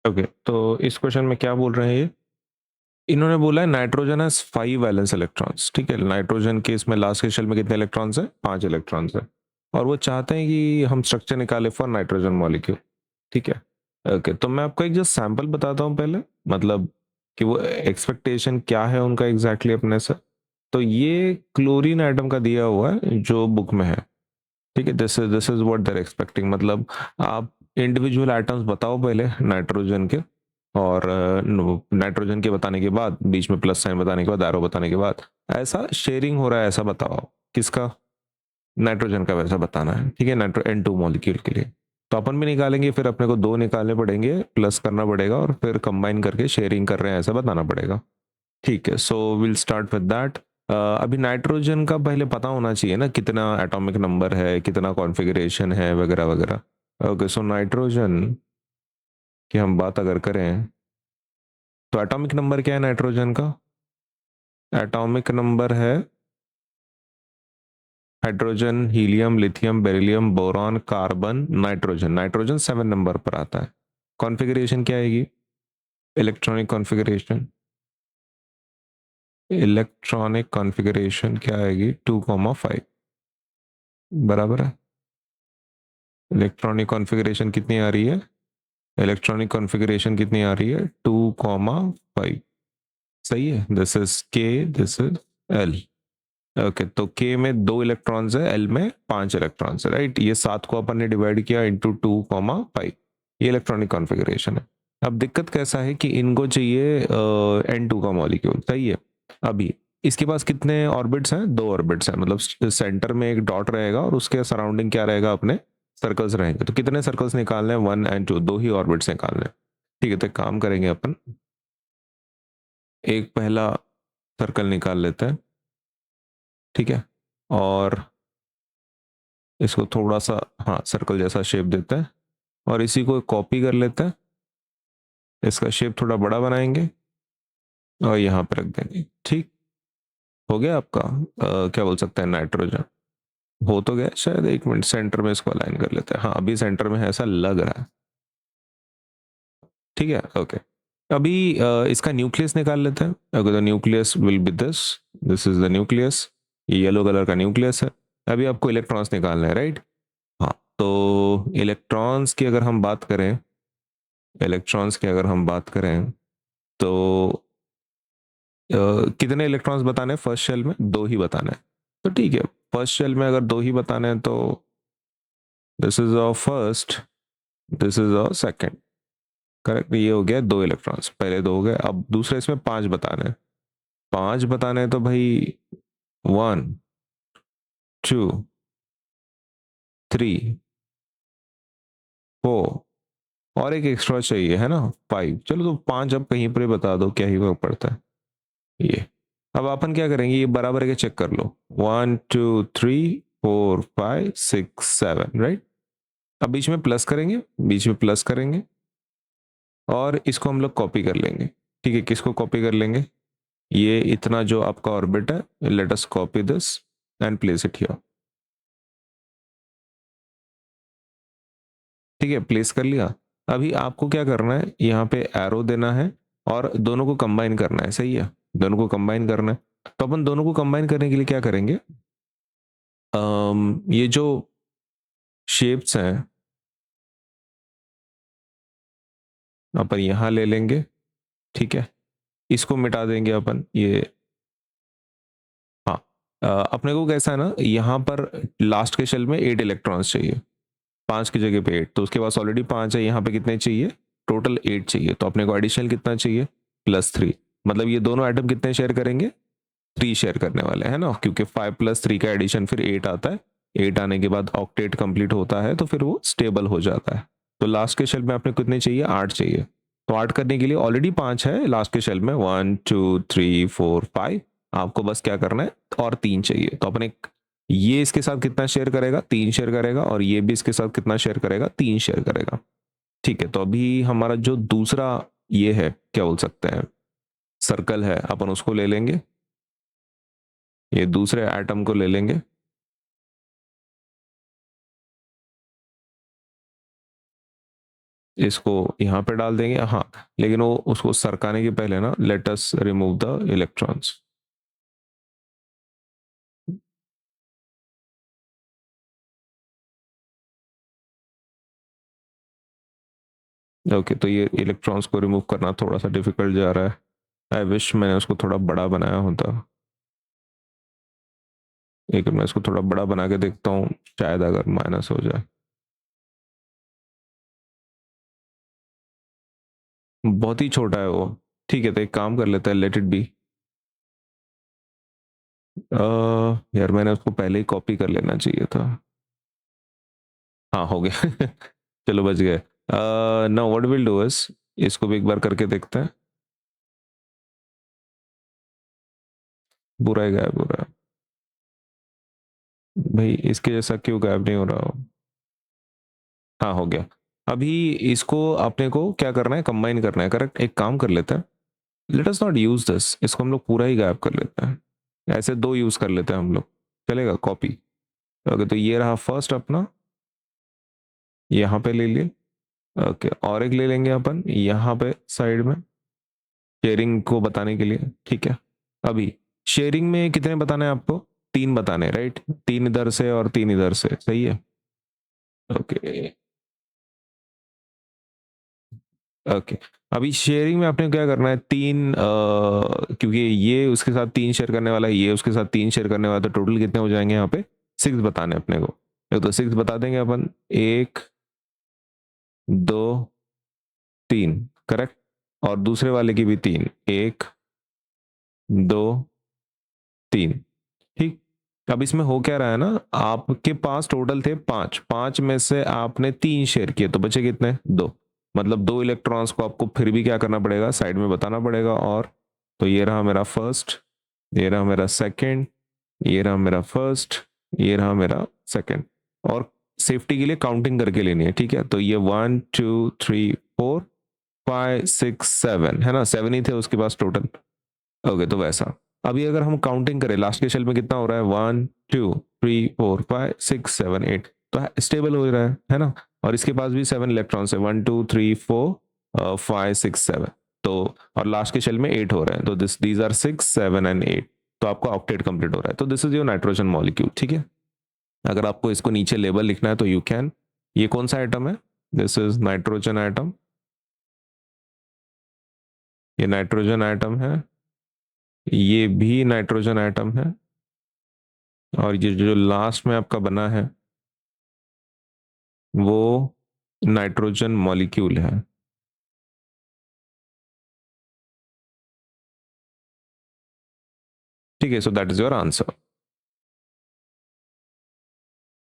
Okay, तो इस question में क्या बोल रहे हैं ये? इन्होंने बोला है नाइट्रोजन हैज 5 वैलेंस इलेक्ट्रॉन्स। ठीक है, नाइट्रोजन के इसमें लास्ट के शेल में कितने इलेक्ट्रॉन्स हैं? 5 इलेक्ट्रॉन्स हैं। और वो चाहते हैं कि हम स्ट्रक्चर निकालें फॉर नाइट्रोजन मॉलिक्यूल। ठीक है। ओके, तो मैं आपको एक जस्ट सैंपल बताता हूँ पहले, मतलब कि वो एक्सपेक्टेशन क्या है उनका एग्जैक्टली अपने से। तो ये क्लोरीन एटम का दिया हुआ है जो बुक में है। ठीक है, this is what there expecting. मतलब आप इंडिविजुअल एटम्स बताओ पहले नाइट्रोजन के, और नाइट्रोजन के बताने के बाद बीच में प्लस साइन बताने के बाद एरो बताने के बाद ऐसा शेयरिंग हो रहा है ऐसा बताओ। किसका? नाइट्रोजन का वैसा बताना है। ठीक है, नाइट्रो N2 मॉलिक्यूल के लिए। तो अपन भी निकालेंगे, फिर अपने को 2 निकालने पड़ेंगे, प्लस करना पड़ेगा और फिर कंबाइन करके शेयरिंग कर रहे हैं ऐसा बताना पड़ेगा। ठीक है, so will start with that. अभी नाइट्रोजन का पहले पता होना चाहिए ना, कितना एटॉमिक नंबर है, कितना कॉन्फ़िगरेशन है, वगैरह वगैरह। ओके, सो नाइट्रोजन की हम बात अगर करें तो एटॉमिक नंबर क्या है नाइट्रोजन का? एटॉमिक नंबर है hydrogen, helium, lithium, beryllium, boron, carbon, nitrogen. Nitrogen 7 number पर आता है। कॉन्फ़िगरेशन क्या आएगी? Electronic configuration. इलेक्ट्रॉनिक कॉन्फ़िगरेशन क्या आएगी? 2,5 बराबर है। इलेक्ट्रॉनिक कॉन्फ़िगरेशन कितनी आ रही है? इलेक्ट्रॉनिक कॉन्फ़िगरेशन कितनी आ रही है? 2,5। सही है। दिस इज के, दिस इज एल। ओके, तो के में 2 इलेक्ट्रॉन्स है, एल में 5 इलेक्ट्रॉन्स है, राइट। ये 7 को अपन ने डिवाइड किया इंटू 2,5। ये इलेक्ट्रॉनिक कॉन्फ़िगरेशन है। अब दिक्कत कैसा है कि इनको चाहिए N2 का मॉलिक्यूल। सही है। अभी इसके पास कितने ऑर्बिट्स हैं? 2 ऑर्बिट्स हैं, मतलब सेंटर में एक डॉट रहेगा और उसके सराउंडिंग क्या रहेगा? अपने सर्कल्स रहेंगे। तो कितने सर्कल्स निकालने हैं? 1 एंड 2, 2 ही ऑर्बिट्स निकालने हैं। ठीक है, तो एक काम करेंगे अपन, एक पहला सर्कल निकाल लेते हैं। ठीक है, और इसको थोड़ा सा, हाँ, सर्कल जैसा शेप देते हैं और इसी को कॉपी कर लेते हैं। इसका शेप थोड़ा बड़ा बनाएंगे और यहाँ पर रख देंगे। ठीक हो गया आपका क्या बोल सकते हैं, नाइट्रोजन। हो तो गया शायद। एक मिनट, सेंटर में इसको अलाइन कर लेते हैं। हाँ, अभी सेंटर में है ऐसा लग रहा है। ठीक है, ओके। अभी इसका न्यूक्लियस निकाल लेते हैं। Okay, the nucleus will be this. This is the nucleus. ये येलो कलर का न्यूक्लियस है। अभी आपको इलेक्ट्रॉन्स निकालना है, राइट। हाँ, तो इलेक्ट्रॉन्स की अगर हम बात करें, इलेक्ट्रॉन्स की अगर हम बात करें तो कितने इलेक्ट्रॉन्स बताने हैं फर्स्ट शेल में? 2 ही बताने हैं। तो ठीक है, फर्स्ट शेल में अगर 2 ही बताने हैं तो this is our first, this is our second. Correct, ये हो गया 2 इलेक्ट्रॉन्स, पहले 2 हो गए। अब दूसरे इसमें 5 बताने हैं। 5 बताने हैं तो भाई 1, 2, 3, 4 और एक एक्स्ट्रा चाहिए है ना, 5। चलो, तो 5 अब कहीं पर ही बता दो, क्या ही फर्क पड़ता है। ये अब अपन क्या करेंगे, ये बराबर है कि चेक कर लो। 1, 2, 3, 4, 5, 6, 7, राइट। अब बीच में प्लस करेंगे, बीच में प्लस करेंगे और इसको हम लोग कॉपी कर लेंगे। ठीक है, किसको कॉपी कर लेंगे? ये इतना जो आपका ऑर्बिट है, let us copy this and place it here. ठीक है, प्लेस कर लिया। अभी आपको क्या करना है, यहाँ पे एरो देना है और दोनों को कंबाइन करना है। सही है, दोनों को कंबाइन करना है। तो अपन दोनों को कंबाइन करने के लिए क्या करेंगे, ये जो शेप्स हैं अपन यहाँ ले लेंगे। ठीक है, इसको मिटा देंगे अपन ये। हाँ, अपने को कैसा है ना, यहाँ पर लास्ट के शेल में 8 इलेक्ट्रॉन्स चाहिए, 5 की जगह पे 8। तो उसके पास ऑलरेडी 5 है, यहाँ पे कितने चाहिए? टोटल 8 चाहिए। तो अपने को एडिशनल कितना चाहिए? +3। मतलब ये दोनों आइटम कितने शेयर करेंगे? 3 शेयर करने वाले हैं ना, क्योंकि 5 + 3 का एडिशन फिर 8 आता है। 8 आने के बाद ऑक्टेट कंप्लीट होता है तो फिर वो स्टेबल हो जाता है। तो लास्ट के शेल में आपने कितने चाहिए? 8 चाहिए। तो 8 करने के लिए ऑलरेडी 5 है लास्ट के शेल में, 1, 2, 3, 4, 5। आपको बस क्या करना है, और 3 चाहिए। तो अपने ये इसके साथ कितना शेयर करेगा? 3 शेयर करेगा। और ये भी इसके साथ कितना शेयर करेगा? 3 शेयर करेगा। ठीक है, तो अभी हमारा जो दूसरा ये है, क्या बोल सकते हैं, सर्कल है, अपन उसको ले लेंगे। ये दूसरे एटम को ले लेंगे। इसको यहाँ पे डाल देंगे, हाँ, लेकिन वो उसको सरकाने के पहले ना let us remove the electrons. Okay, तो ये इलेक्ट्रॉन्स को रिमूव करना थोड़ा सा डिफिकल्ट जा रहा है। आई विश मैंने उसको थोड़ा बड़ा बनाया होता। एक मैं इसको थोड़ा बड़ा बना के देखता हूँ, शायद अगर माइनस हो जाए। बहुत ही छोटा है वो। ठीक है, तो एक काम कर लेते हैं, लेट इट बी। यार मैंने उसको पहले ही कॉपी कर लेना चाहिए था। हाँ, हो गया। चलो बच गए। Now what will do is, इसको भी एक बार करके देखते हैं। बुरा ही गायब हो रहा है भाई, इसके जैसा क्यों गायब नहीं हो रहा हो? हाँ, हो गया। अभी इसको अपने को क्या करना है, कंबाइन करना है, करेक्ट। एक काम कर लेते हैं, let us not use this, इसको हम लोग पूरा ही गायब कर लेते हैं। ऐसे दो यूज कर लेते हैं हम लोग, चलेगा? कॉपी। ओके, तो ये रहा फर्स्ट अपना, यहाँ पे ले लिए। ओके, और एक ले लेंगे अपन यहाँ पे साइड में, शेयरिंग को बताने के लिए, ठीक है। अभी शेयरिंग में कितने बताने हैं आपको? तीन बताने, राइट? तीन इधर से और तीन इधर से, सही है। ओके। ओके, अभी शेयरिंग में आपने क्या करना है, तीन क्योंकि ये उसके साथ तीन शेयर करने वाला है, ये उसके साथ तीन शेयर करने वाला है, तो टोटल कितने हो जाएंगे यहाँ पे? सिक्स बताने अपने को। तो सिक्स बता देंगे अपन, एक, दो, तीन, करेक्ट। और दूसरे वाले की भी तीन, एक, दो, तीन, ठीक। अब इसमें हो क्या रहा है ना, आपके पास टोटल थे पांच, पांच में से आपने तीन शेयर किए, तो बचे कितने? दो। मतलब दो इलेक्ट्रॉन्स को आपको फिर भी क्या करना पड़ेगा, साइड में बताना पड़ेगा। और तो ये रहा मेरा फर्स्ट, ये रहा मेरा सेकंड, ये रहा मेरा फर्स्ट, ये रहा मेरा सेकंड। और सेफ्टी के लिए काउंटिंग करके लेनी है, ठीक है। तो ये 1 2 3 4 5 6 7 है ना, सेवन ही थे उसके पास टोटल। ओके, तो वैसा। अभी अगर हम काउंटिंग करें, लास्ट के शेल में कितना हो रहा है, 1 2 3 4 5 6 7 8, तो स्टेबल हो रहा है ना। और इसके पास भी सेवन इलेक्ट्रॉन्स है, 1 2 3 4 5 6 7। तो और लास्ट के शेल में 8 हो रहे हैं, तो दिस दीज आर 6 7 एंड 8। तो आपका ऑक्टेट कंप्लीट हो रहा है, तो this is your nitrogen molecule, ठीक है। अगर आपको इसको नीचे लेबल लिखना है तो यू कैन। ये कौन सा आइटम है? दिस इज नाइट्रोजन आइटम, ये नाइट्रोजन आइटम है, ये भी नाइट्रोजन आइटम है, और ये जो लास्ट में आपका बना है वो नाइट्रोजन मॉलिक्यूल है। ठीक है, so that is your answer.